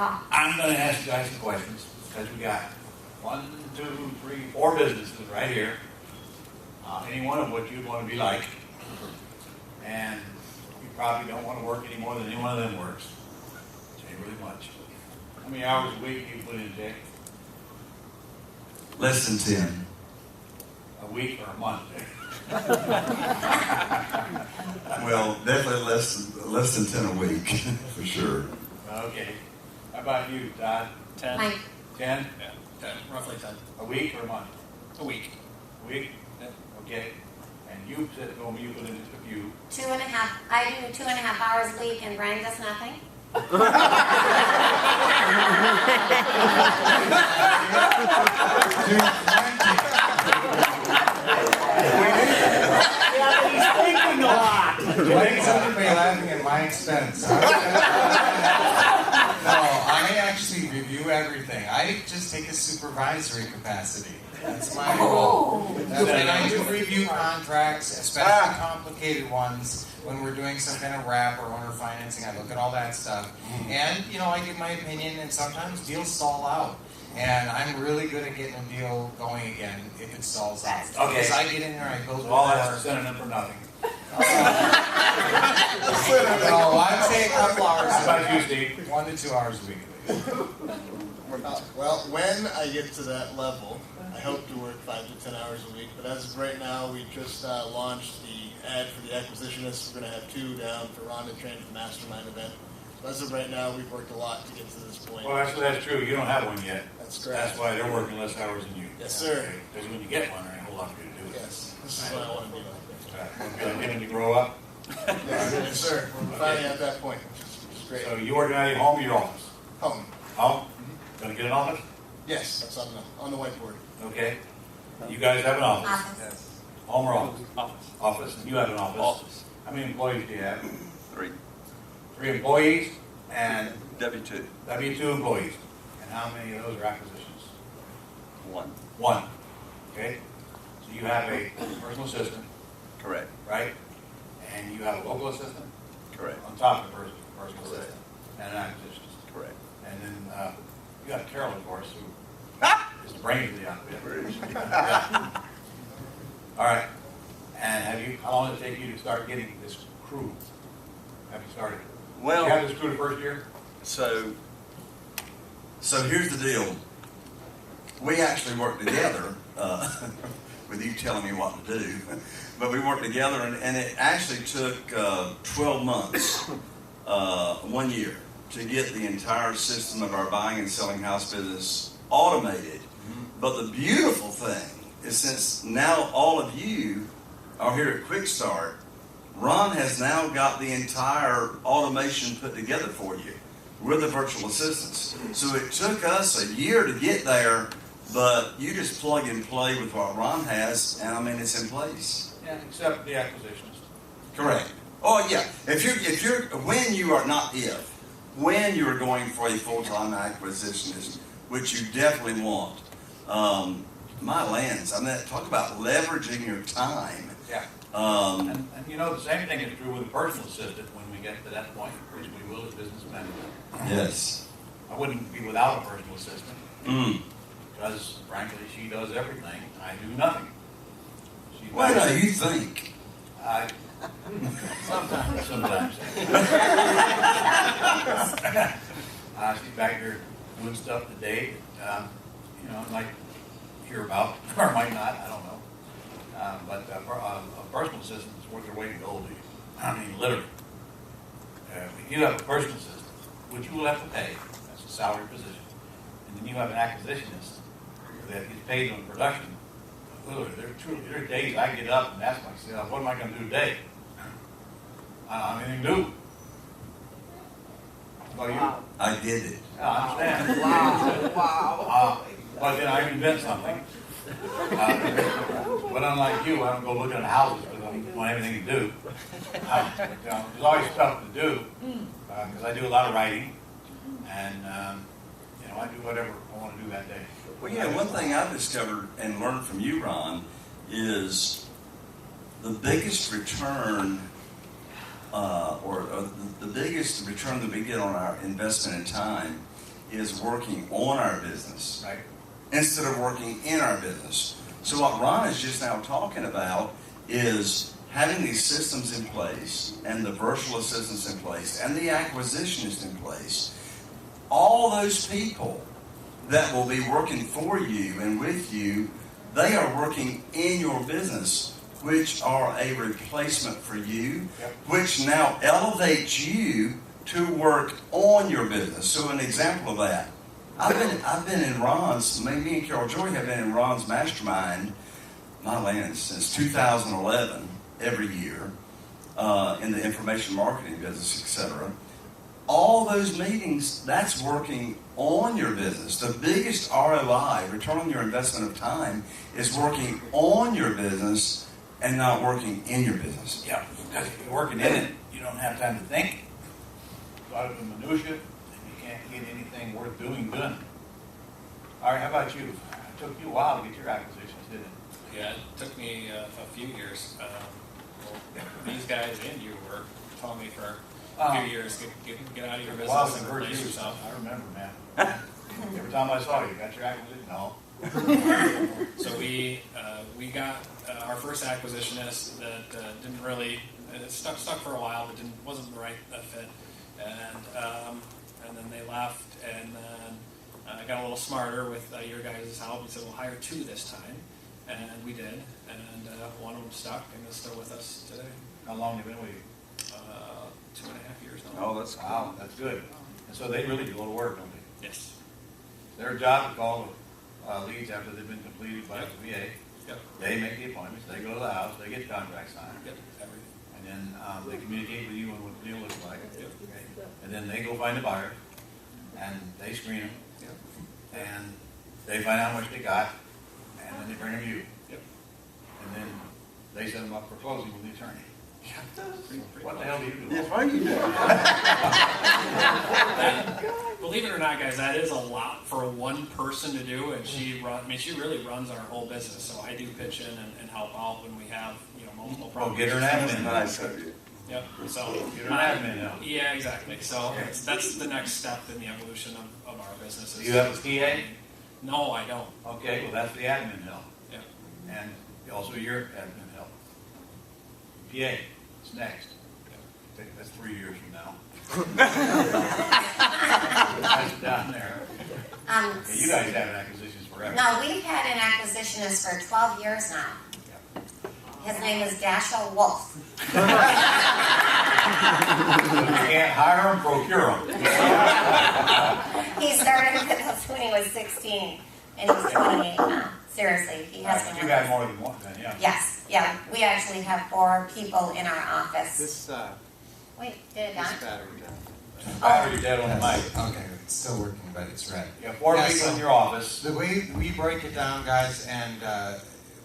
I'm going to ask you guys some questions because we got 1, 2, 3, 4 businesses right here. Any one of which you'd want to be like. And you probably don't want to work any more than any one of them works. Which ain't really much. How many hours a week do you put in, Jake? Less than 10. A week or a month? Well, definitely less than 10 a week, for sure. Okay. How about you, Todd? 10. 10? Yeah, 10. Roughly 10. A week or a month? A week. A week? Yeah. Okay. And you said, well, you put in just a few. 2.5. I do 2.5 hours a week, and Brian does nothing. He's thinking a lot. Thanks everybody laughing at my expense. No, I actually review everything. I just take a supervisory capacity. That's my role. And I do review contracts, especially complicated ones. When we're doing some kind of wrap or owner financing, I look at all that stuff. And, I give my opinion, and sometimes deals stall out. And I'm really good at getting a deal going again if it stalls out. Okay. Because I get in there, I build So all that's sending them for nothing. No, I'd say a couple hours How a about you, week. Steve? 1 to 2 hours a week. Well, when I get to that level, I hope to work 5 to 10 hours a week. But as of right now, we just launched the ad for the acquisitionists. We're going to have 2 down for Ron to train for the mastermind event. So as of right now, we've worked a lot to get to this point. Well, that's true. You don't have one yet. That's correct. That's why they're working less hours than you. Yes, sir. Because when you get one, there ain't a whole lot for you to do. Yes, this is what I want to be like. When you grow up. Yes, sir. We're finally at that point, which is great. So you working out of your home or your office? Home. Home? Going to get an office? Yes, that's on the whiteboard. Okay. You guys have an office? Office. Home or office? Office. Office. And you have an office? Office. How many employees do you have? 3. 3 employees and W2. W2 employees. And how many of those are acquisitions? 1. 1. Okay. So you have a personal assistant, Correct. right? And you have a local assistant Correct. on top of the personal assistant and an acquisition. Correct. And then you got Carol, of course, who is the brains of the outfit. Yeah. All right. And how long did it take you to start getting this crew? Have you started? Well, Did you have this crew the first year? So here's the deal. We actually worked together, with you telling me what to do, but we worked together, and it actually took 12 months, 1 year, to get the entire system of our buying and selling house business automated. But the beautiful thing is, since now all of you are here at Quick Start, Ron has now got the entire automation put together for you with the virtual assistants. So it took us a year to get there, but you just plug and play with what Ron has, and I mean, it's in place. Yeah, except the acquisitions. Correct. Oh yeah. When you are going for a full-time acquisitionist, which you definitely want, my lands. I mean, talk about leveraging your time. Yeah. And the same thing is true with a personal assistant when we get to that point, which we will as business managers. Yes. I wouldn't be without a personal assistant Mm. because, frankly, she does everything. I do nothing. What do you think? Sometimes. She's back here doing stuff today that, might hear about or might not. I don't know. But a personal assistant is worth their weight in gold to you. I mean, literally. If you have a personal assistant, which you will have to pay, that's a salary position, and then you have an acquisitionist that gets paid on production, there are days I get up and ask myself, what am I going to do today? I don't have anything to do. How about you? I did it. Yeah, I understand. Wow. But then I invent something. But unlike you, I don't go looking at houses because I don't want anything to do. There's always stuff to do because I do a lot of writing, and I do whatever I want to do that day. Well, one thing I've discovered and learned from you, Ron, is the biggest return, the biggest return that we get on our investment in time is working on our business Right. instead of working in our business. So what Ron is just now talking about is having these systems in place and the virtual assistants in place and the acquisitionist in place. All those people that will be working for you and with you, they are working in your business, which are a replacement for you, which now elevates you to work on your business. So an example of that, I've been in Ron's, me and Carol Joy have been in Ron's mastermind, my land, since 2011, every year, in the information marketing business, etc. All those meetings, that's working on your business. The biggest ROI, return on your investment of time, is working on your business and not working in your business. Yeah, because if you're working in it, you don't have time to think. A lot of the minutia, and you can't get anything worth doing done. All right, how about you? It took you a while to get your acquisitions, didn't it? Yeah, it took me a few years. Well, these guys and you were telling me for a few years, get out of your Wow, business and replace yourself. I remember, man. Every time I saw you, got your acquisition? No. So we got our first acquisitionist that didn't really stuck for a while, but wasn't the right fit, and then they left, and then I got a little smarter with your guys' help. We said we'll hire 2 this time, and we did, and one of them stuck and is still with us today. How long have you been with you? 2.5 years now. Oh, that's Wow, that's good. And so they really do a lot of work, don't they? Yes. Their job to call leads after they've been completed by the VA. Yep. They make the appointments, they go to the house, they get the contract signed. Yep. Everything. And then they communicate with you on what the deal looks like. Yep. Okay? And then they go find the buyer, and they screen them, Yep. and they find out how much they got, and then they bring them to you. Yep. And then they set them up for closing with the attorney. Pretty What the much. hell do you do? Yes, what do you do? Believe it or not, guys, that is a lot for one person to do, and she really runs our whole business. So I do pitch in and help out when we have multiple Oh, problems. get her an admin. Nice of you. Yep. So Get her an admin now. yeah, exactly. So that's the next step in the evolution of our business. Do you have a PA? No, I don't. Okay, well, that's the admin help. Yep. And also your admin help. PA, it's next. That's 3 years from now. That's down there. Yeah, you guys have acquisitions forever. No, we've had an acquisitionist for 12 years now. His name is Dashiell Wolff. So you can't hire them, procure them. He started with us when he was 16, and he's 28 now. Seriously, he has been You with got us. more than one then, yeah. Yes, yeah. We actually have 4 people in our office. This Wait, did it die? battery down. Battery dead on the mic. Okay, it's still working, but it's red. You have 4 Yeah, people so- in your office. The way we break it down, guys, and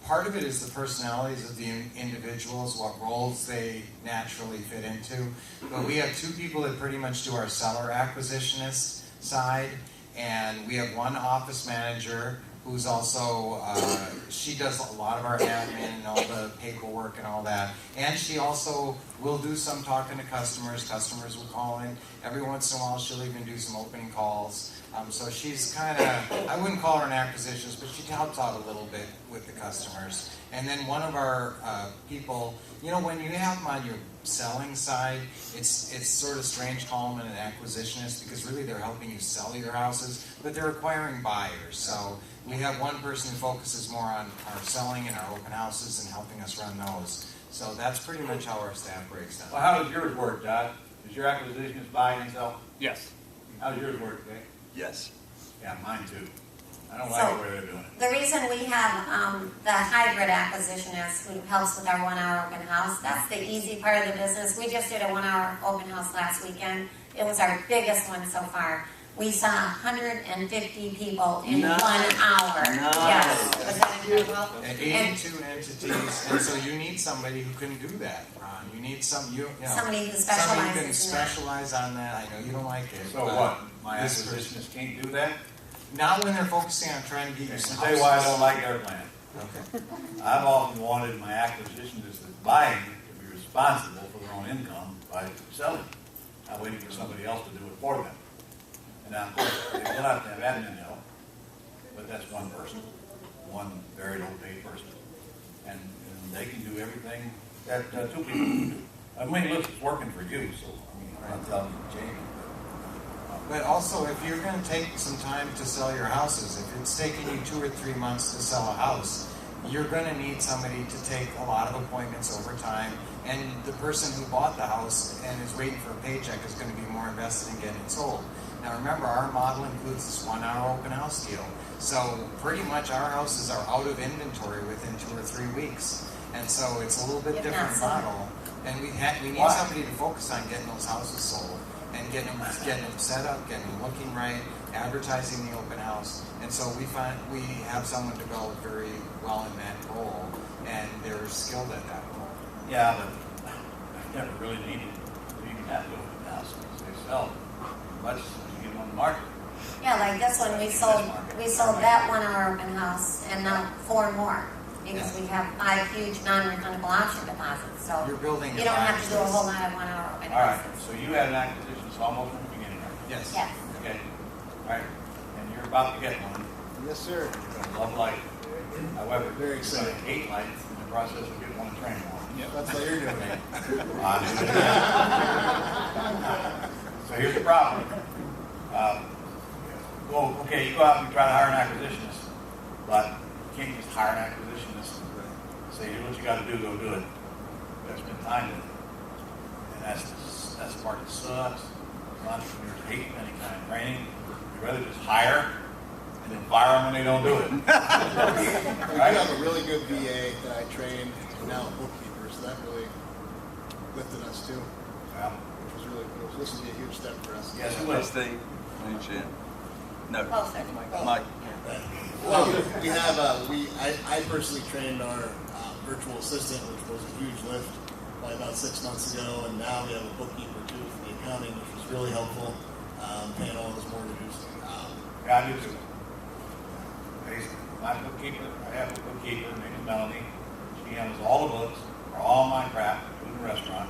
part of it is the personalities of the individuals, what roles they naturally fit into. But we have 2 people that pretty much do our seller acquisitionist side, and we have 1 office manager who's also, she does a lot of our admin and all the paperwork and all that. And she also will do some talking to customers. Customers will call in. Every once in a while, she'll even do some opening calls. So she's kind of, I wouldn't call her an acquisitionist, but she helps out a little bit with the customers. And then one of our people, when you have them on your selling side, it's sort of strange calling them an acquisitionist because really they're helping you sell your houses, but they're acquiring buyers. So we have one person who focuses more on our selling and our open houses and helping us run those. So that's pretty much how our staff breaks down. Well, how does yours work, Todd? Does your acquisitions buy and sell? Yes. How does yours work, Jay? Yes. Yeah, mine too. I don't like the way they're doing it. The reason we have the hybrid acquisitionist who helps with our 1-hour open house, that's the easy part of the business. We just did a 1-hour open house last weekend. It was our biggest one so far. We saw 150 people in 1 hour. Yes. Was that incredible? And 82 entities, and so you need somebody who can do that, Ron. You need somebody who Somebody who can specializes in that. specialize on that. I know you don't like it. So but what? My this person- acquisitions can't do that? Not when they're focusing on trying to get you I'll some tell you why I houses. don't like their plan. Okay. I've often wanted my acquisitions that's buying to be responsible for their own income by selling. I'm waiting for somebody else to do it for them. And now, of course, they will have to have admin help, but that's one person, one very low-paid person. And they can do everything that two people can do. I mean, look, it's working for you, so, I mean, I'm not telling you, Jamie. But also, if you're going to take some time to sell your houses, if it's taking you 2 or 3 months to sell a house, you're going to need somebody to take a lot of appointments over time. And the person who bought the house and is waiting for a paycheck is going to be more invested in getting it sold. Now remember, our model includes this 1 hour open house deal. So pretty much our houses are out of inventory within 2 or 3 weeks. And so it's a little bit different model. And we need somebody to focus on getting those houses sold and getting them set up, getting them looking right, advertising the open house. And so we have someone developed very well in that role, and they're skilled at that role. Yeah, but I've never really needed to even have to open house because they sell much as you get them on the market. Yeah, like this one, we sold that 1 hour open house, and now 4 more, because we have 5 huge non-refundable option deposits, so You're building you don't have to do a whole lot of 1 hour open All right, houses. so you had an acquisition almost from the beginning, right? Yes. Yes. Okay, all right, and you're about to get one. Yes, sir. You're going to love light. However, Very you're going excited. to hate light in the process of getting one to train one. That's what you're doing. So here's the problem. Well, okay, you go out and try to hire an acquisitionist, but you can't just hire an acquisitionist and say, here's what you got to do, go do it. You got to spend time with it. And that's the part that sucks. Entrepreneurs hate any kind of training. They'd rather just hire and then fire them when they don't do it. We do have a really good VA that I trained, and now a bookkeeper, so that really lifted us too, Well, which was really cool. So this would be a huge step for us. yes, it will. Steve. No. Closer. Mike. Well, we have I personally trained our virtual assistant, which was a huge lift, probably about 6 months ago, and now we have a bookkeeper too for the accounting, which was really helpful, paying all those mortgages. Yeah, I do too. My bookkeeper, I have a bookkeeper, her name is Melanie. She handles all the books for all my crap, including the restaurant,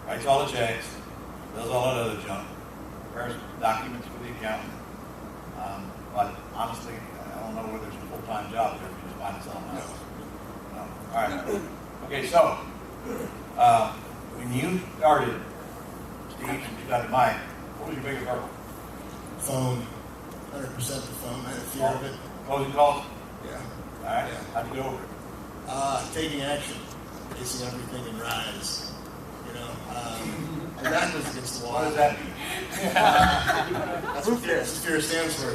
writes all the checks, does all that other junk, prepares documents for the accountant. But honestly, I don't know whether there's a full-time job there if you just find something else. No. All right. Okay, so when you started, Steve, and you got the mic, what was your biggest hurdle? Phone, 100% the phone. I had a fear of it. Closing calls? Yeah. All right. Yeah. How'd you get over it? Taking action, facing everything and rise. You know, my back was against the wall. What does that mean? That's what fear stands for.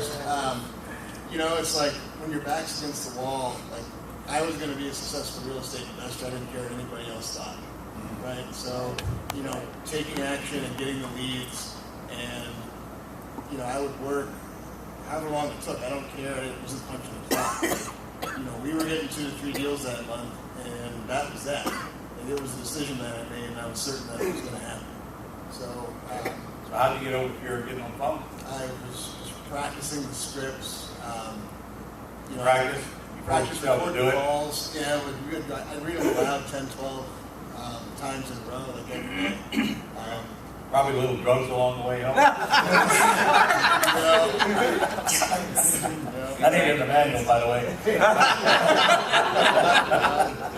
You know, it's like when your back's against the wall. Like I was going to be a successful real estate investor. I didn't care what anybody else thought. Right. So, you know, taking action and getting the leads, and you know, I would work however long it took. I don't care. It wasn't punching the clock. You know, we were getting 2 to 3 deals that month, and that was that. And it was a decision that I made, and I was certain that it was going to happen. So how did you get over fear of getting on the phone? I was just practicing the scripts. You know, Practice? You practice yourself to do recording it? calls. Yeah, I'd read them aloud 10, 12 times in a row, like every day. Probably a little drugs along the way home. That ain't in the manual, by the way.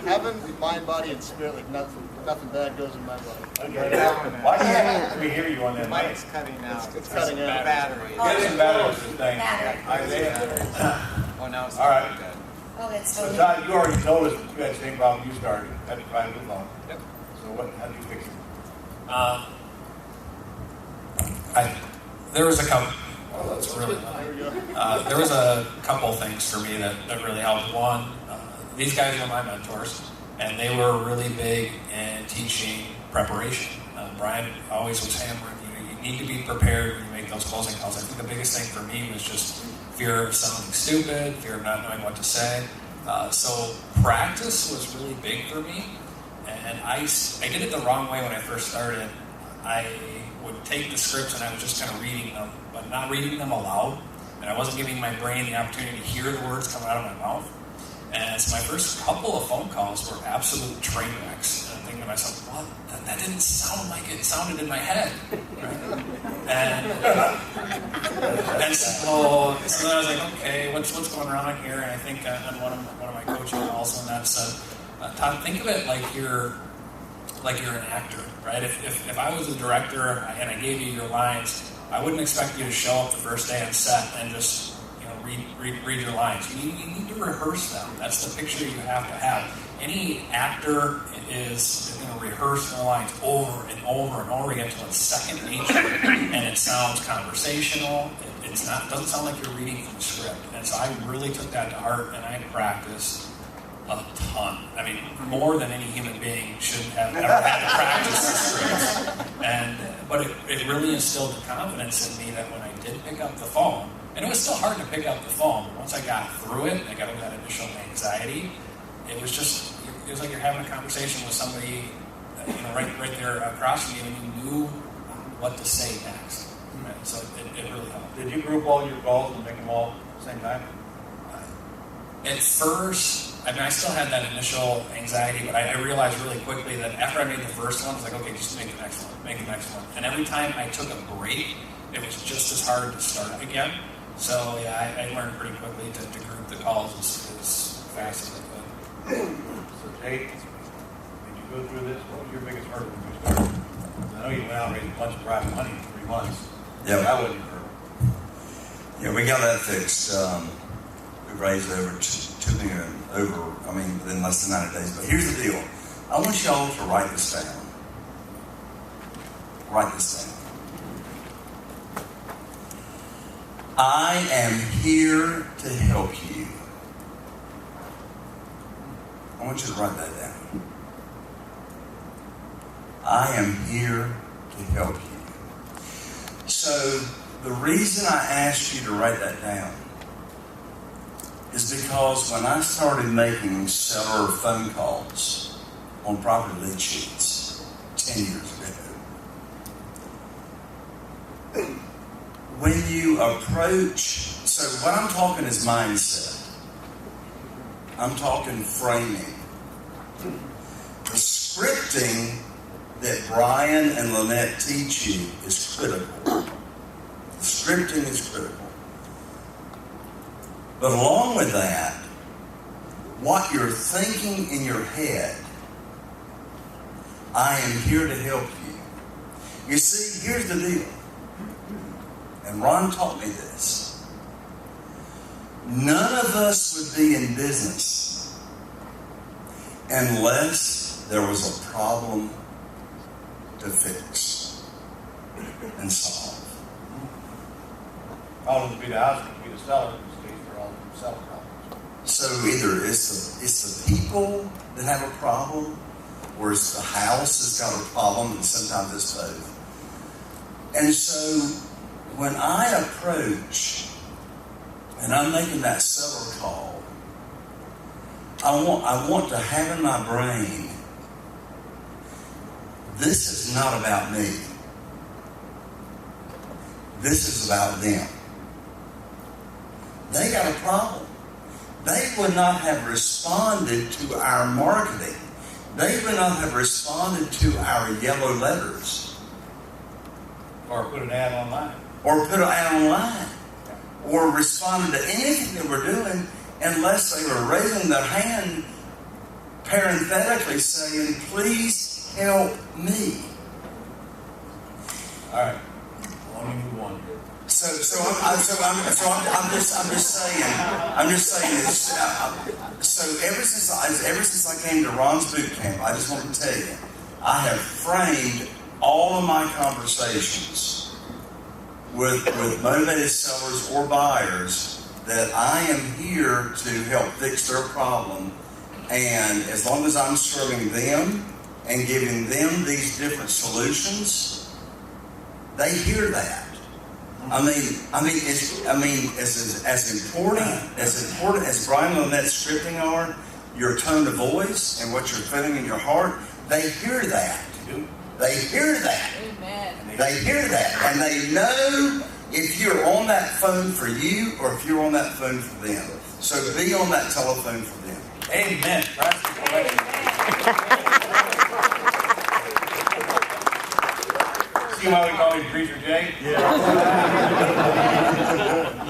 Having the mind, body, and spirit, like nothing bad goes in my life. Okay. Why can't we hear you on that mic? Mike's cutting out. It's cutting out. Battery. Get some batteries, this thing. Battery. Isaiah. Oh, now it's All right. good. Oh, it's So so Todd, you already told us that you had the same problem you started. Had to try to move on. Yep. So how did you fix it? There was a couple. Oh, that's really There we go. there was a couple things for me that really helped. One, these guys were my mentors, and they were really big in teaching preparation. Brian always was hammering, you need to be prepared when you make those closing calls. I think the biggest thing for me was just fear of sounding stupid, fear of not knowing what to say. So practice was really big for me, and I did it the wrong way when I first started. I would take the scripts and I was just kind of reading them, but not reading them aloud, and I wasn't giving my brain the opportunity to hear the words coming out of my mouth. And so my first couple of phone calls were absolute train wrecks. And I'm thinking to myself, what? That didn't sound like it sounded in my head. Right? And so then I was like, okay, what's going on here? And I think on one of my coaching calls on that said, Todd, think of it like you're an actor, right? If I was a director and I gave you your lines, I wouldn't expect you to show up the first day on set and just read your lines. You need to rehearse them. That's the picture you have to have. Any actor is going to rehearse their lines over and over and over again until it's second nature, and it sounds conversational. It doesn't sound like you're reading from a script. And so I really took that to heart, and I practiced a ton. I mean, more than any human being should have ever had to practice the script. But it really instilled the confidence in me that when I did pick up the phone, and it was still hard to pick up the phone, but once I got through it, I got over that initial anxiety, it was like you're having a conversation with somebody, right there across from you, and you knew what to say next. Right? So it really helped. Did you group all your calls and make them all at the same time? At first, I still had that initial anxiety, but I realized really quickly that after I made the first one, I was like, okay, just make the next one. And every time I took a break, it was just as hard to start again. So yeah, I learned pretty quickly to group the calls as fast as I could. So Jake, did you go through this? What was your biggest hurdle when you started? I know you went out and raised a bunch of private money in 3 months. Yeah. That wasn't your hurdle. Yeah, we got that fixed. We raised over $2 million within less than 90 days. But here's the deal. I want y'all to write this down. Write this down. I am here to help you. I want you to write that down. I am here to help you. So the reason I asked you to write that down is because when I started making seller phone calls on property lead sheets 10 years ago, when you approach, so what I'm talking is mindset. I'm talking framing. The scripting that Brian and Lynette teach you is critical. The scripting is critical. But along with that, what you're thinking in your head, I am here to help you. You see, here's the deal. And Ron taught me this. None of us would be in business unless there was a problem to fix and solve. Problem would be the house, would be the seller, in this case, they're all seller problems. So either it's the people that have a problem, or it's the house that's got a problem, and sometimes it's both. And so when I approach and I'm making that seller call, I want to have in my brain, this is not about me. This is about them. They got a problem. They would not have responded to our marketing. They would not have responded to our yellow letters. Or put an ad online. Or put an ad online. Or responded to anything that we're doing unless they were raising their hand parenthetically saying, please help me. All right. Well, let me move on here. So I'm just saying this. So ever since I came to Ron's boot camp, I just want to tell you, I have framed all of my conversations with motivated sellers or buyers that I am here to help fix their problem, and as long as I'm serving them and giving them these different solutions, they hear that. As important as Brian and Lynette's scripting are, your tone of voice and what you're feeling in your heart, they hear that. They hear that. Amen. They hear that. And they know if you're on that phone for you or if you're on that phone for them. So be on that telephone for them. Amen. Practical correction. See why we call him Preacher Jay? You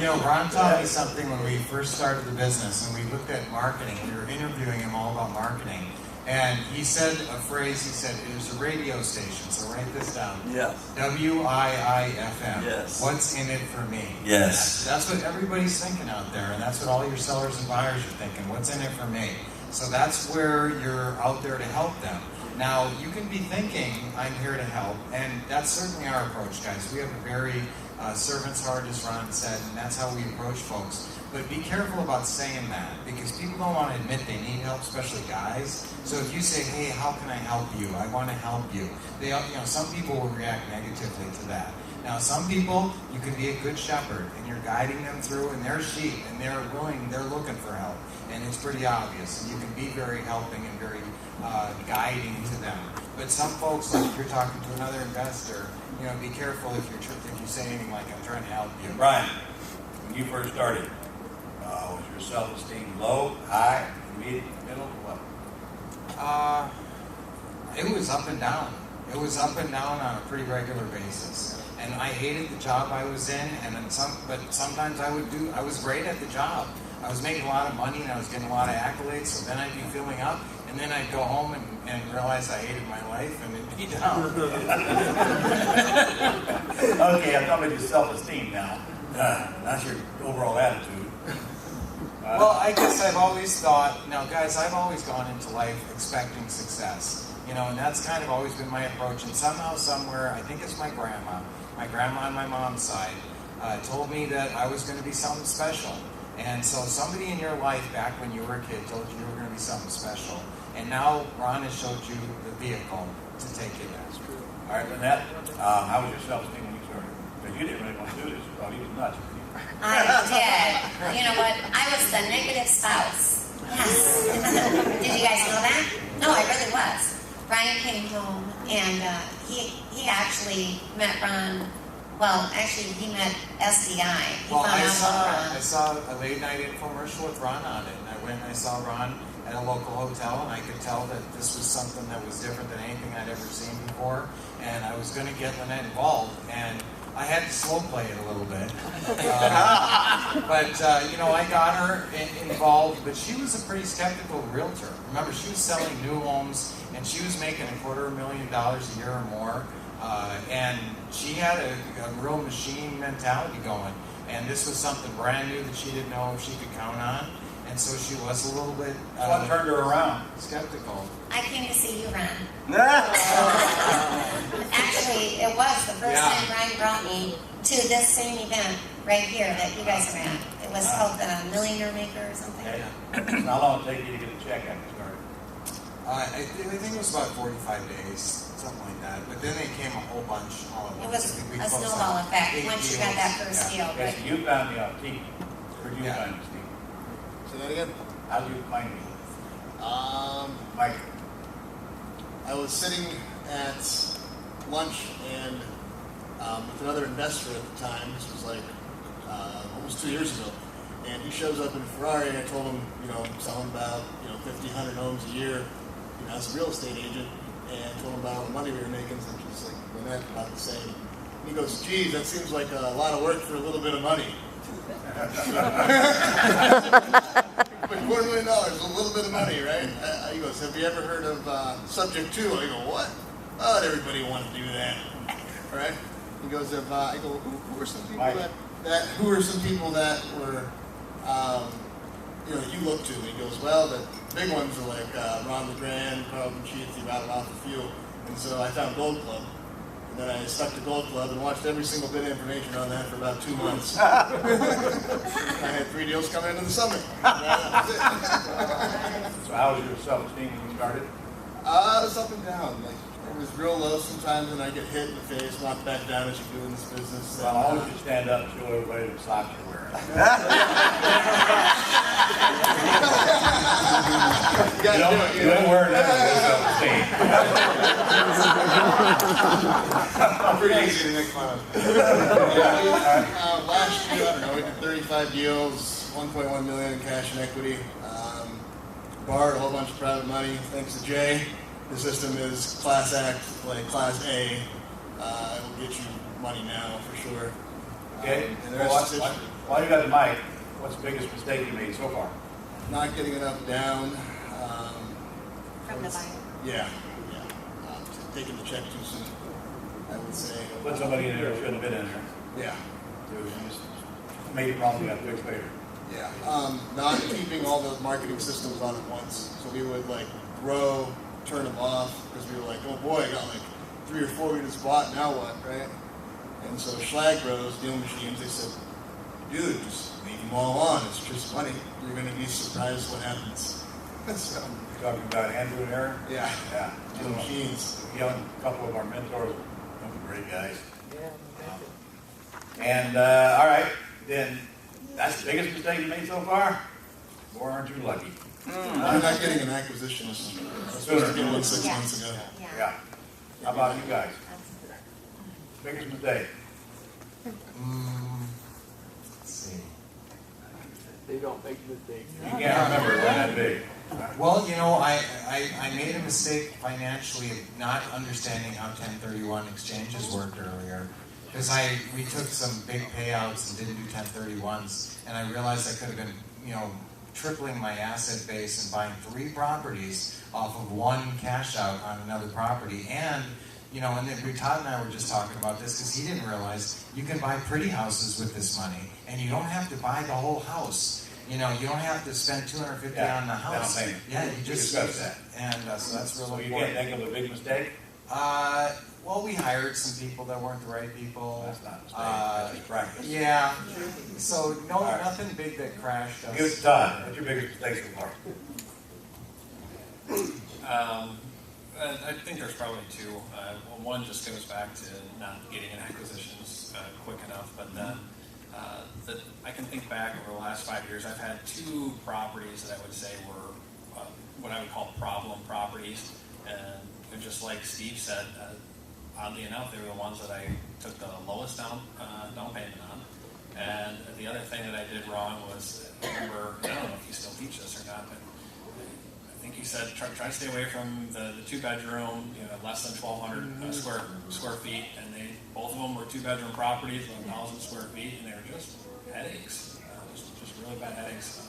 know, Ron taught me something when we first started the business, and we looked at marketing. We were interviewing him all about marketing. And he said a phrase, he said, it was a radio station, so write this down. Yes. WIIFM. Yes. What's in it for me? Yes. That's what everybody's thinking out there, and that's what all your sellers and buyers are thinking. What's in it for me? So that's where you're out there to help them. Now, you can be thinking, I'm here to help, and that's certainly our approach, guys. We have a very servant's heart, as Ron said, and that's how we approach folks. But be careful about saying that, because people don't want to admit they need help, especially guys. So if you say, hey, how can I help you? I want to help you. Some people will react negatively to that. Now, some people, you can be a good shepherd, and you're guiding them through, and they're sheep, and they're looking for help. And it's pretty obvious, and you can be very helping and very guiding to them. But some folks, like if you're talking to another investor, be careful if you say anything like, I'm trying to help you. Brian, when you first started, was your self-esteem low, high, medium, middle, what? It was up and down. It was up and down on a pretty regular basis. And I hated the job I was in, but sometimes I was great at the job. I was making a lot of money and I was getting a lot of accolades, so then I'd be filling up, and then I'd go home and realize I hated my life, and it'd be down. Okay, I'm talking about your self-esteem now. Not your overall attitude. Well, I guess I've always thought, now guys, I've always gone into life expecting success, and that's kind of always been my approach, and somehow, somewhere, I think it's my grandma on my mom's side, told me that I was going to be something special. And so somebody in your life back when you were a kid told you were going to be something special. And now Ron has showed you the vehicle to take you there. That's true. All right, Lynette, how was your self-esteem when you started? Because you didn't really want to do this. You thought he was nuts. I did. You know what? I was the negative spouse. Yes. Did you guys know that? No, I really was. Brian came home, and he actually met Ron. Well, actually, he met SDI. Well, I saw a late night infomercial with Ron on it, and I went and I saw Ron at a local hotel, and I could tell that this was something that was different than anything I'd ever seen before, and I was going to get Lynette involved, and I had to slow play it a little bit. But I got her involved, but she was a pretty skeptical realtor. Remember, she was selling new homes, and she was making $250,000 a year or more. And she had a real machine mentality going. And this was something brand new that she didn't know if she could count on. And so she was a little bit What turned her around? skeptical. I came to see you, Ron. Actually, it was the first time Brian brought me to this same event right here that you guys are at. It was called the Millionaire Maker or something. Okay. How long did it take you to get a check after you started? I think it was about 45 days, something like that. But then they came a whole bunch all at It once. was I think we a closed snowball on effect 8 once you got that deals. first deal. Okay, But so you found me on TV. Where'd you Yeah. find me, Steve? Say that again. How'd you find me? Mike. I was sitting at lunch and with another investor at the time. This was like almost 2 years ago. And he shows up in a Ferrari, and I told him, selling about 50, 100 homes a year, as a real estate agent, and told him about all the money we were making. So just like Lynette, about the same. And he goes, "Geez, that seems like a lot of work for a little bit of money." $4 million, a little bit of money, right? He goes, "Have you ever heard of Subject 2? I go, "What? Oh, everybody wants to do that, right?" He goes, I go, who are some people who are some people that were, that you look to? And he goes, "Well, the big ones are like Ron LeGrand, Carlton Sheets." He rattled off a few, and so I found Gold Club. And then I stuck to Gold Club and watched every single bit of information on that for about 2 months. I had 3 deals come in the summer. That was it. So how was your self-esteem when you started? It was up and down. Like, it was real low sometimes, and I get hit in the face, knocked back down as you do in this business. Well, I want you to stand up and show everybody the socks you're wearing. You gotta do it. You don't wear that with Pretty easy to make fun of. Last year, I don't know, we did 35 deals, $1.1 million in cash and equity. borrowed a whole bunch of private money, thanks to Jay. The system is Class Act, like Class A. It will get you money now for sure. Okay, And the well, rest is while you got the mic, what's the biggest mistake you made so far? not getting enough down. From the buyer. Yeah. Taking the check too soon, I would say. Put somebody in there who shouldn't have been in there. Yeah. You just made a problem you got to fix later. Yeah. Not keeping all the marketing systems on at once. So we would like grow, turn them off, because we were like, oh boy, I got like 3 or 4 units bought, now what, right? And so Schlag Bros, deal machines, they said, dude, just leave them all on. It's just money. You're going to be surprised what happens. So, Talking about Andrew and Aaron? yeah. Yeah. Deal machines. Young couple of our mentors, great guys. And, all right, then, that's the biggest mistake you made so far? Boy, aren't you lucky? I'm not getting an acquisition. I was supposed to get one 6 months ago. Yeah. How about you guys? Biggest mistake? Let's see. They don't make mistakes. You can't remember, it wasn't that big. Well, you know, I made a mistake financially of not understanding how 1031 exchanges worked earlier. Because we took some big payouts and didn't do 1031s, and I realized I could have been, you know, tripling my asset base and buying 3 properties off of 1 cash out on another property. And, you know, and then Todd and I were just talking about this because he didn't realize you can buy pretty houses with this money, and you don't have to buy the whole house. You know, you don't have to spend $250 on the house. down payment. Yeah, you just discussed that. And so that's So really you can't important. think of a big mistake? Well, we hired some people that weren't the right people. That's not a mistake, that's just practice. Yeah. So no, All right. nothing big that crashed us. Give it to Todd, what's your biggest mistake so far? I think there's probably 2. Well, one just goes back to not getting in acquisitions quick enough, but then I can think back over the last 5 years, I've had 2 properties that I would say were what I would call problem properties, and just like Steve said, oddly enough, they were the ones that I took the lowest down payment on. And the other thing that I did wrong was, I remember, I don't know if you still teach this or not, but I think he said try to stay away from the 2-bedroom, you know, less than 1,200 square feet, and both of them were 2-bedroom properties, 1,000 square feet, and they were just headaches, just really bad headaches.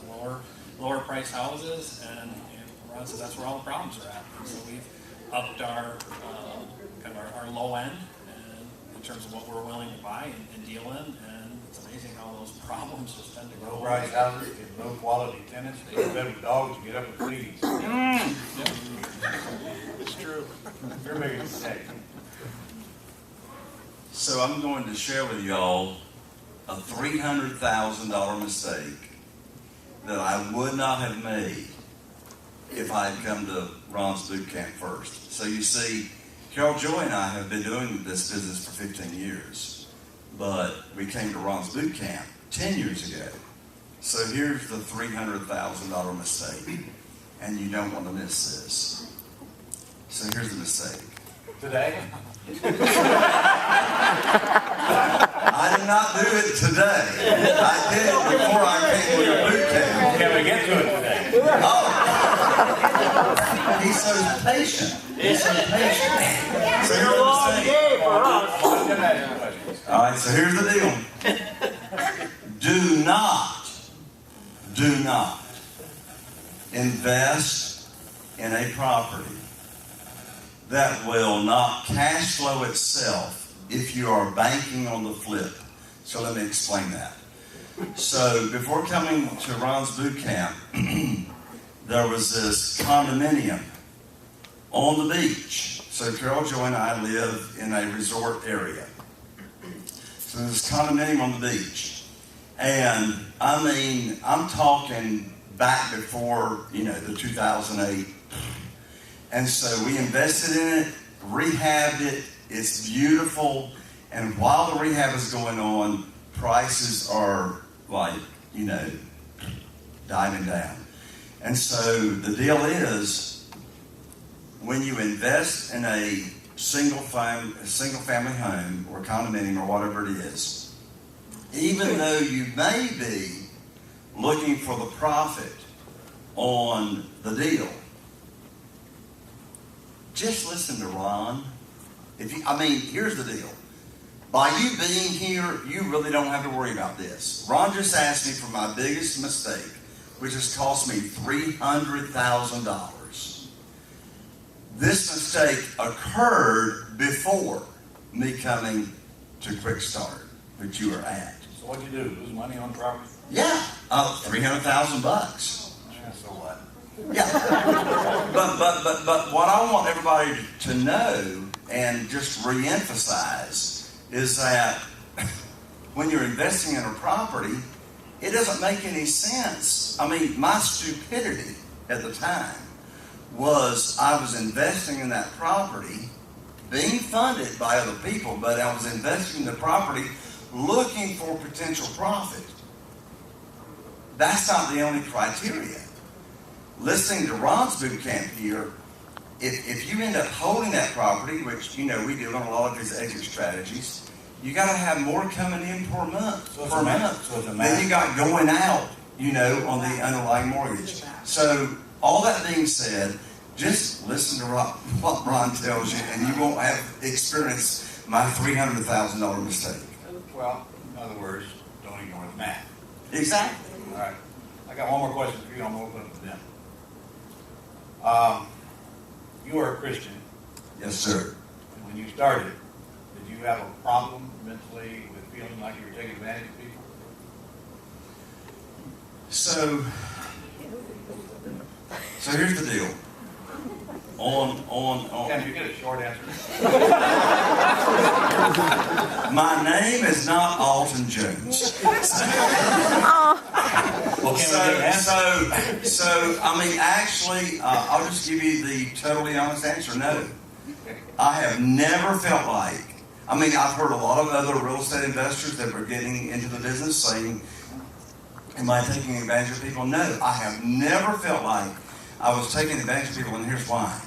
Lower price houses, and Ron says that's where all the problems are at. And so we've upped our kind of our low end in terms of what we're willing to buy and deal in, and it's amazing how those problems just tend to Low go price houses, get low quality tenants, they get better dogs, you get up with fleas. It's true. Your biggest mistake. So I'm going to share with y'all a $300,000 mistake that I would not have made if I had come to Ron's boot camp first. So you see, Carol Joy and I have been doing this business for 15 years, but we came to Ron's boot camp 10 years ago. So here's the $300,000 mistake, and you don't want to miss this. So here's the mistake. Today? I did not do it today. I did it before I came to your boot camp. Can we get to it today? Oh! He's so patient. He's so patient. So here's the mistake. I'm gonna ask you questions. All right, so here's the deal. Do not invest in a property that will not cash flow itself if you are banking on the flip. So let me explain that. So before coming to Ron's boot camp, there was this condominium on the beach. So Carol Joy and I live in a resort area. So there's this condominium on the beach. And I mean, I'm talking back before, the 2008. And so we invested in it, rehabbed it. It's beautiful. And while the rehab is going on, prices are like, diving down. And so the deal is, when you invest in a single family home or condominium or whatever it is, even though you may be looking for the profit, on the deal. Just listen to Ron. Here's the deal. By you being here, you really don't have to worry about this. Ron just asked me for my biggest mistake, which has cost me $300,000. This mistake occurred before me coming to Quick Start, which you were at. So what'd you do, lose money on property? Yeah, $300,000. Yeah, so what? Yeah, but what I want everybody to know and just reemphasize is that when you're investing in a property, it doesn't make any sense. I mean, my stupidity at the time was I was investing in that property, being funded by other people, but I was investing in the property looking for potential profit. That's not the only criteria. Listening to Ron's boot camp here, if you end up holding that property, which, we do on a lot of these exit strategies, you got to have more coming in per month, than you got going out, on the underlying mortgage. So all that being said, just listen to what Ron tells you, and you won't have experienced my $300,000 mistake. Well, in other words, don't ignore the math. Exactly. All right. I got one more question for you. I'm going to open it to them. You are a Christian. Yes, sir. And when you started, did you have a problem mentally with feeling like you were taking advantage of people? So here's the deal. Can you get a short answer? My name is not Alton Jones. I'll just give you the totally honest answer. No. I have never felt like, I've heard a lot of other real estate investors that were getting into the business saying, am I taking advantage of people? No, I have never felt like I was taking advantage of people, and here's why.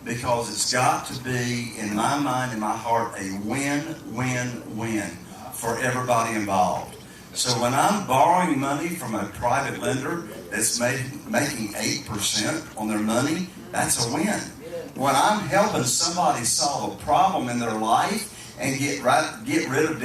Because it's got to be, in my mind, in my heart, a win-win-win for everybody involved. So when I'm borrowing money from a private lender that's making 8% on their money, that's a win. When I'm helping somebody solve a problem in their life and get rid of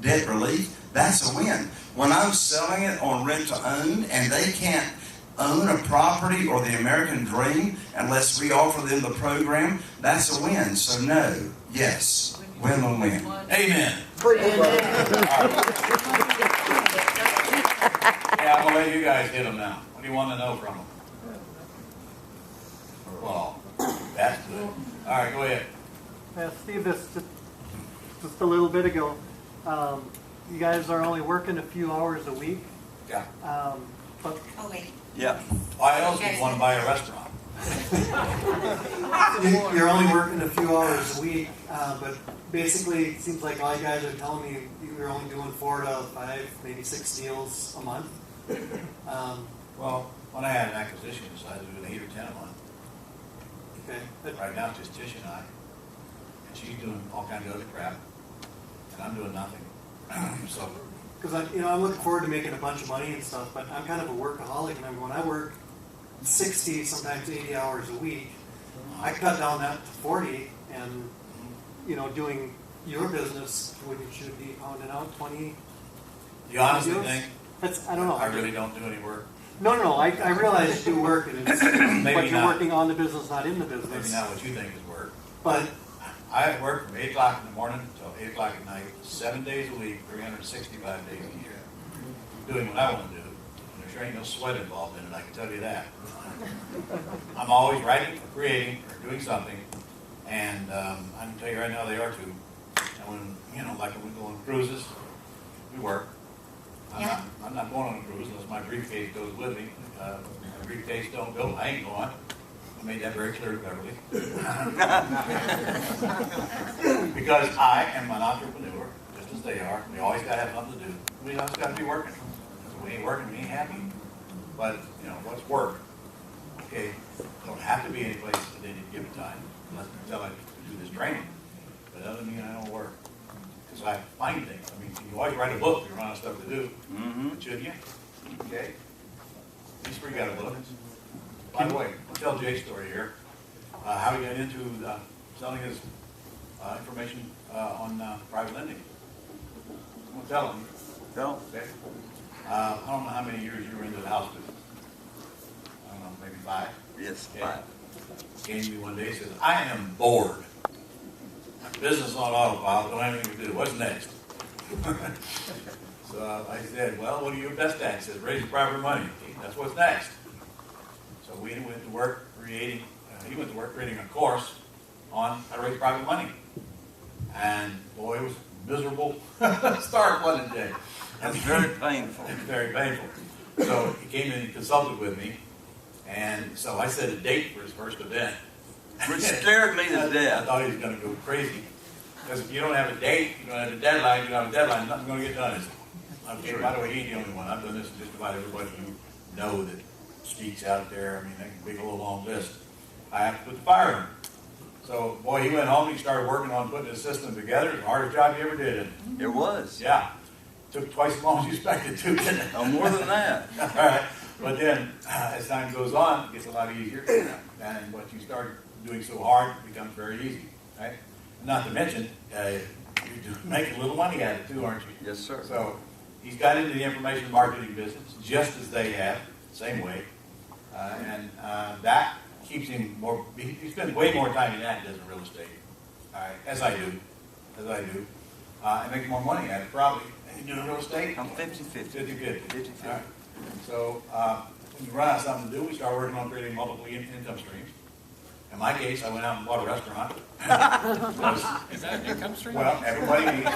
debt relief, that's a win. When I'm selling it on rent to own and they can't own a property or the American dream unless we offer them the program, that's a win. So no, yes, win-win-win. Amen. Yeah, I'm going to let you guys hit them now. What do you want to know from them? Well, that's good. All right, go ahead. Steve, just a little bit ago, you guys are only working a few hours a week. Yeah. But Oh, wait. Yeah. Why else would you want to buy a restaurant? you're only working a few hours a week, but basically it seems like all you guys are telling me you're only doing 4 to 5, maybe 6 deals a month. Well, when I had an acquisition, I decided to do 8 or 10 a month. Okay. But Right now, it's just Tish and I. And she's doing all kinds of other crap. And I'm doing nothing. So, because I'm looking forward to making a bunch of money and stuff, but I'm kind of a workaholic, and when I work 60, sometimes 80 hours a week, I cut down that to 40, and doing your business, wouldn't you be pounding out 20? you honestly deals? think I don't know. I really don't do any work? No. I realize you do work, and it's, Maybe but you're not. working on the business, not in the Maybe business. not what you think is work. But I work from 8 o'clock in the morning until 8 o'clock at night, 7 days a week, 365 days a year. Doing what I want to do. And there sure ain't no sweat involved in it, I can tell you that. I'm always writing or creating or doing something. And I can tell you right now they are too. And when, like when we go on cruises, we work. I'm not going on a cruise unless my briefcase goes with me. My briefcase don't go, I ain't going. I made that very clear to Beverly. Because I am an entrepreneur, just as they are. We always got to have something to do. We always got to be working. If we ain't working, we ain't happy. But, what's work? Okay, don't have to be any place at any given time, unless until I do this training. But that doesn't mean I don't work. Because I find things. You always write a book, you run out of stuff to do. Shouldn't you? Okay? He's free, got a book. By the way, I'll tell Jay's story here. How he got into selling his information on private lending. I'm gonna tell him. No. Okay. I don't know how many years you were into the house business. I don't know, maybe 5. Yes, Okay. 5. Came to me one day and says, I am bored. Business on autopilot, don't have anything to do. What's next? So I said, well, what are you best at? He said, raising private money. Okay, that's what's next. So we went to work creating, he went to work creating a course on how to raise private money. And boy, it was a miserable start, wasn't it, Jay? That's very painful. It's very painful. So he came in and consulted with me. And so I set a date for his first event. Which scared me to I death. thought he was going to go crazy. Because if you don't have a date, you don't have a deadline, you don't have a deadline, nothing's going to get done. Okay, by the way, he ain't the only one. I've done this to just about everybody you know that speaks out there. I mean, they can make a little long list. I have to put the fire in. So, boy, he went home and he started working on putting his system together. It's the hardest job he ever did. It was. Yeah. Took twice as long as you expected to, didn't it? Oh, more than that. All right. But then, as time goes on, it gets a lot easier. And what you start doing so hard becomes very easy, right? Not to mention, you're making a little money at it too, aren't you? Yes, sir. So he's got into the information marketing business just as they have, same way. And that keeps him more, he spends way more time in that than he does in real estate. All right, as I do. And make more money at it probably. And you do real estate? I'm 50-50. 50-50. 50-50. All right. So when you run out of something to do, we start working on creating multiple income streams. In my case, I went out and bought a restaurant. Is that an income stream? Well, everybody needs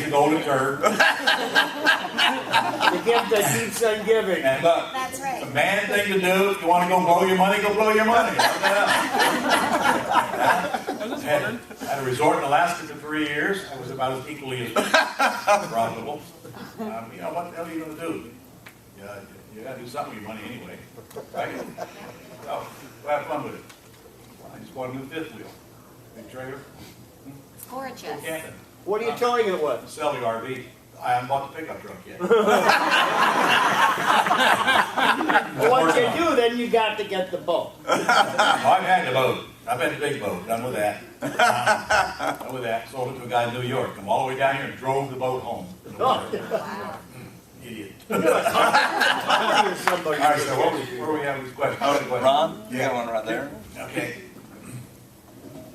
a golden turd. The gift that keeps on giving. And look, That's right. the man thing to do, if you want to go blow your money, go blow your money. Had a resort in Alaska for 3 years. I was about as equally as profitable. You know, what the hell are you going to do? You got to do something with your money anyway, right? So, we'll have fun with it. I just bought a new fifth wheel. Big trailer. It's gorgeous. Go camping. What are you towing it with? Sell the RV. I haven't bought the pickup truck yet. Once you do, then you got to get the boat. I've had the boat. I've had the big boat. Done with that. Done with that. Sold it to a guy in New York. Come all the way down here and drove the boat home. Wow. Idiot. Somebody. All right, so where we have these questions? Ron, you got one right there. Okay.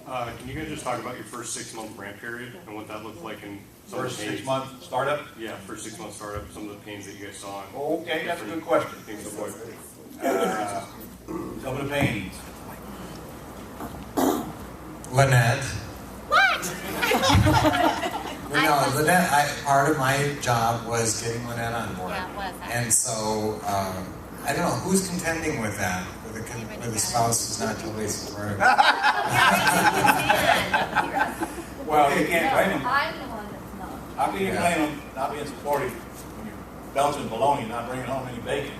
Can you guys just talk about your first 6-month ramp period and what that looked like in some First of the pains? 6 month startup? Yeah, first 6 month startup, some of the pains that you guys saw. And Okay, that's a good question. things to avoid. Some of the pains. Lynette. What? No, Lynette, part of my job was getting Lynette on board. Yeah, it was. And so, I don't know, who's contending with that? With a spouse who's not totally supportive? Well, you can't blame them. I'm the one that's not. How can you blame them not being supportive when you're belching bologna, not bringing home any bacon?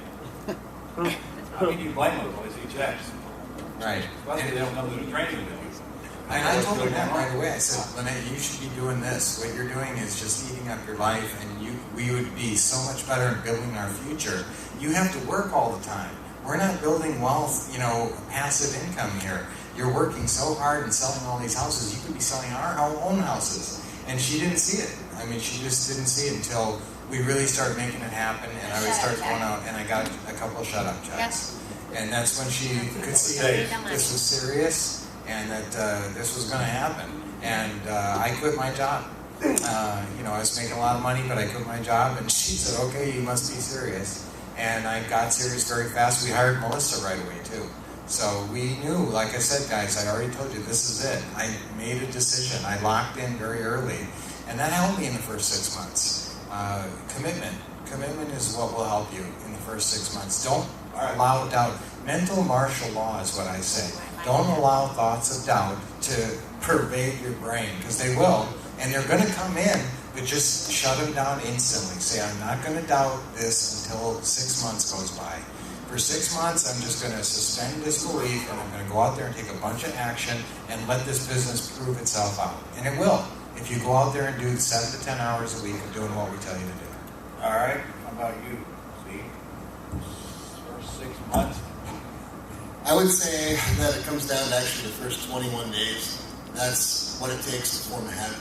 How can you blame them when they see checks? Right. Especially they don't come to the training with you. And I told Lynette right away, I said, Lynette, you should be doing this. What you're doing is just eating up your life, and we would be so much better in building our future. You have to work all the time. We're not building wealth, passive income here. You're working so hard and selling all these houses, you could be selling our own houses. And she didn't see it. I mean, she just didn't see it until we really started making it happen, and I would start going out, and I got a couple of shut-up checks. And that's when she could see that this was serious, and that this was going to happen. And I quit my job. I was making a lot of money, but I quit my job, and she said, okay, you must be serious. And I got serious very fast. We hired Melissa right away, too. So we knew, like I said, guys, I already told you, this is it. I made a decision. I locked in very early. And that helped me in the first 6 months. Commitment. Commitment is what will help you in the first 6 months. Don't allow doubt. Mental martial law is what I say. Don't allow thoughts of doubt to pervade your brain, because they will. And they're going to come in, but just shut them down instantly. Say, I'm not going to doubt this until 6 months goes by. For 6 months, I'm just going to suspend disbelief, and I'm going to go out there and take a bunch of action and let this business prove itself out. And it will, if you go out there and do 7 to 10 hours a week of doing what we tell you to do. All right, how about you? I would say that it comes down to actually the first 21 days. That's what it takes to form a habit.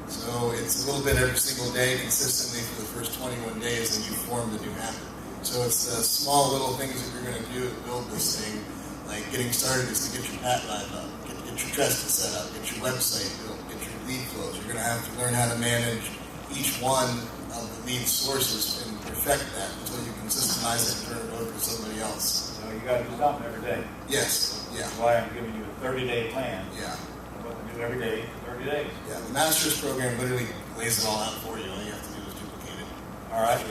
So it's a little bit every single day consistently for the first 21 days, and you form the new habit. So it's the small little things that you're going to do to build this thing. Like getting started is to get your Pat Live up, get your Tresta set up, get your website built, get your lead flows. You're going to have to learn how to manage each one of the lead sources and perfect that until you can systemize it and turn it over to somebody else. So you got to do something every day. Yes, yeah. That's why I'm giving you a 30-day plan. Yeah. What to do every day, 30 days. Yeah, the master's program literally lays it all out for you. All you have to do is duplicate it. All right,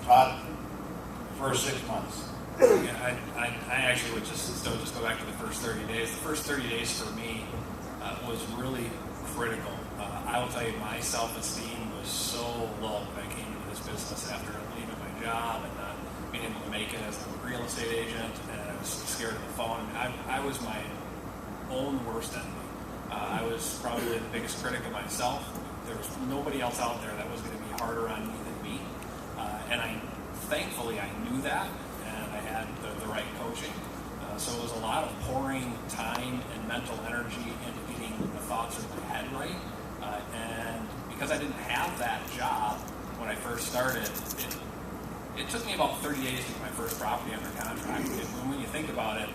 Todd, first 6 months. Yeah, I actually would just go back to the first 30 days. The first 30 days for me was really critical. I will tell you, my self-esteem was so low when I came into this business after leaving my job and not being able to make it as a real estate agent, and I was scared of the phone. I was my own worst enemy. I was probably the biggest critic of myself. There was nobody else out there that was going to be harder on me than me, and thankfully I knew that. I had the right coaching. So it was a lot of pouring time and mental energy into getting the thoughts in my head right. And because I didn't have that job when I first started, it took me about 30 days to get my first property under contract. And when you think about it,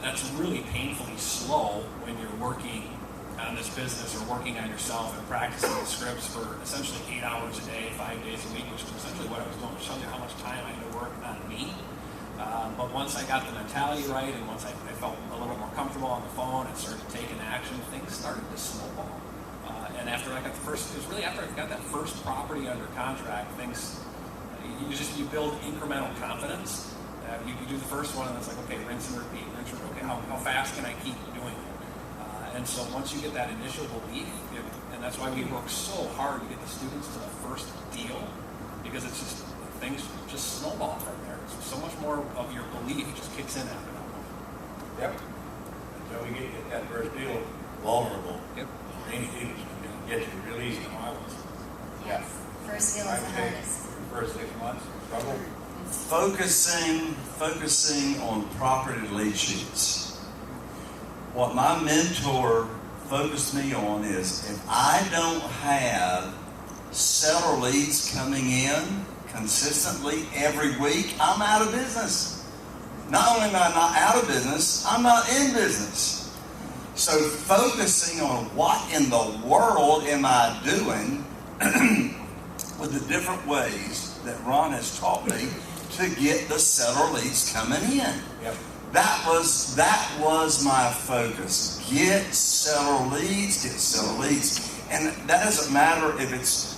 that's really painfully slow when you're working on this business or working on yourself and practicing the scripts for essentially 8 hours a day, 5 days a week, which is essentially what I was doing, to show you how much time I had to work on me. But once I got the mentality right, and once I felt a little more comfortable on the phone and started taking action, things started to snowball. And after I got it was really after I got that first property under contract, things, you build incremental confidence. You do the first one, and it's like, okay, rinse and repeat, okay, how fast can I keep doing it? And so once you get that initial belief, and that's why we work so hard to get the students to the first deal, because it's just, things just snowball from there. So much more of your belief just kicks in after that point. Yep. So we get that first deal vulnerable. Yep. Any deal is going to get you real easy. Yes. First deal is the hardest. First 6 months, struggle. Focusing on property lead sheets. What my mentor focused me on is if I don't have seller leads coming in consistently every week, I'm out of business. Not only am I not out of business, I'm not in business. So focusing on what in the world am I doing with the different ways that Ron has taught me to get the seller leads coming in. Yep. That was my focus. Get seller leads. And that doesn't matter if it's,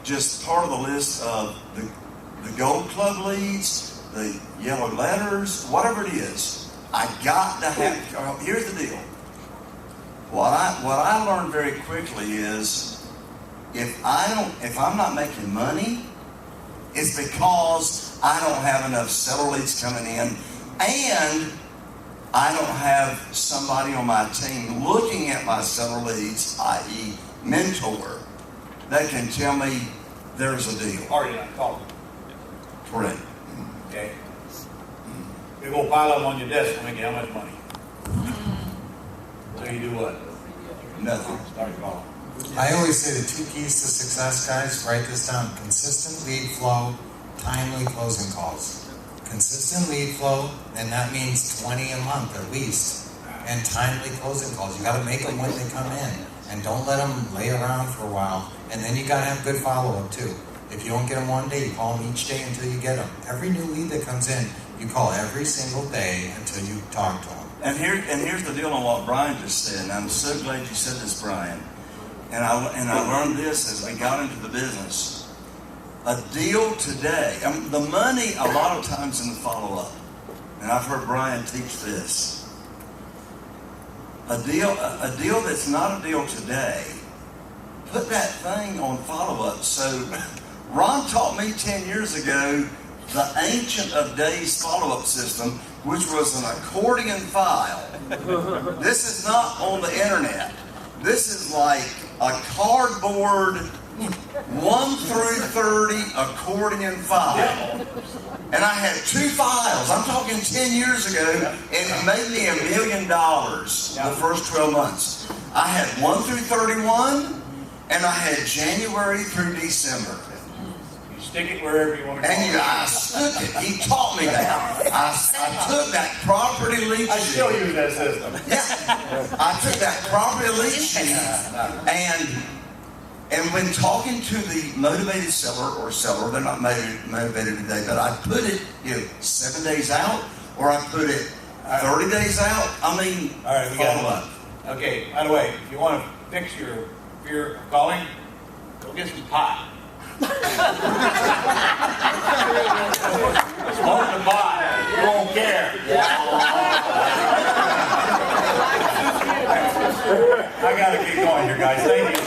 just part of the list of the Gold Club leads, the yellow letters, whatever it is. I got to have, here's the deal. What I learned very quickly is if I'm not making money, it's because I don't have enough seller leads coming in, and I don't have somebody on my team looking at my seller leads, i.e. mentor, that can tell me there's a deal. Already not calling. Correct. Okay. Big old pile up on your desk will make you how much money? So you do what? Nothing. Start calling. I always say the 2 keys to success, guys, write this down. Consistent lead flow, timely closing calls. Consistent lead flow, and that means 20 a month at least. And timely closing calls. You got to make them when they come in. And don't let them lay around for a while. And then you got to have good follow-up too. If you don't get them one day, you call them each day until you get them. Every new lead that comes in, you call every single day until you talk to them. And here's the deal on what Brian just said, and I'm so glad you said this, Brian. And I learned this as we got into the business. A deal today, the money a lot of times in the follow-up, and I've heard Brian teach this. A deal that's not a deal today, put that thing on follow-up. So Ron taught me 10 years ago the Ancient of Days follow-up system, which was an accordion file. This is not on the internet. This is like a cardboard 1 through 30 accordion accordion file. And I had 2 files. I'm talking 10 years ago, and it made me $1 million the first 12 months. I had 1 through 31, and I had January through December. You stick it wherever you want to go. And I stuck it. He taught me that. I took that property lead I sheet. still use that system. Yeah. I took that property lead sheet, and when talking to the motivated seller or seller, they're not motivated today, but I put it 7 days out, or I put it 30 days out. I mean, All right, we got one. Okay, by the way, if you want to fix your fear of calling, go get some pot. Smoke the pot. You won't care. I gotta keep going here, guys. Thank you.